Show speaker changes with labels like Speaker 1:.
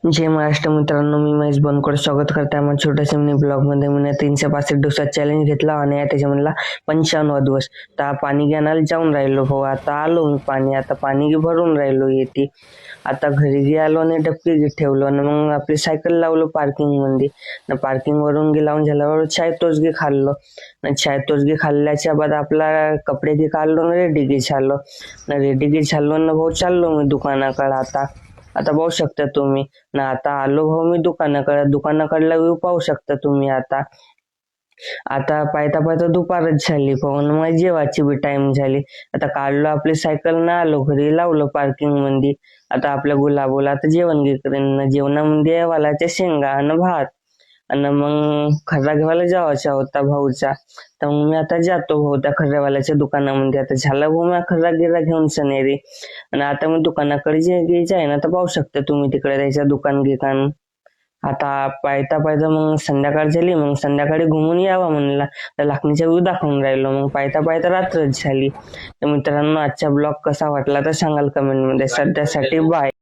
Speaker 1: जय महाराष्ट्र मित्रांनो, मी महेश बनकर स्वागत करते आम्हा छोट्याशा मिनी ब्लॉगमध्ये. मी 365 दिवसात चॅलेंज घेतला आणि त्याच्यामधला 95वा दिवस. तर पाणी घ्यायला जाऊन राहिलो भाऊ. आता आलो मी पाणी, आता पाणी भरून राहिलो येते. आता घरी आलो आणि डबके ठेवलो आणि मग आपली सायकल लावलो पार्किंग मध्ये. पार्किंग वरून लावून झाल्यावर चाय तोसगे खाल्लो. चाय तोसगे खाल्ल्याच्या बाद आपला कपडे घे काढलो, रेडी घे झालो. ना भाऊ चाललो मी दुकानाकडे. आता पाहू शकता तुम्ही ना. आता आलो भाऊ मी दुकानाकडला व्ह्यू पाहू शकता तुम्ही. आता पाहता पाहता दुपारच झाली पाहून मग जेवायची बी टाइम झाली. आता काढलो आपली सायकल ना आलो घरी, लावलो पार्किंग मध्ये. आता आपल्या गुलाबोला आता जेवण करेन. जेवणामध्ये वालाच्या शेंगा आणि भात आणि मग खर्रा घ्यायला जावायचा होता भाऊचा. तर मग मी आता जातो भाऊ त्या खर्रावाल्याच्या दुकानामध्ये. आता झाला भाऊ मी खर्रा गिरा घेऊन सनेरी. आणि आता मी दुकानाकडे जे घ्यायचं आहे ना, तर पाहू शकता तुम्ही तिकडे त्याच्या दुकान गिकान. आता पाहता पाहता मग संध्याकाळ झाली. मग संध्याकाळी घुमून यावं म्हणला, तर लाखणीचा व्ह्यू दाखवून राहिलो. मग पाहता पाहता रात्रच झाली. तर मित्रांनो, आजचा ब्लॉग कसा वाटला तर सांगाल कमेंट मध्ये. सध्यासाठी बाय.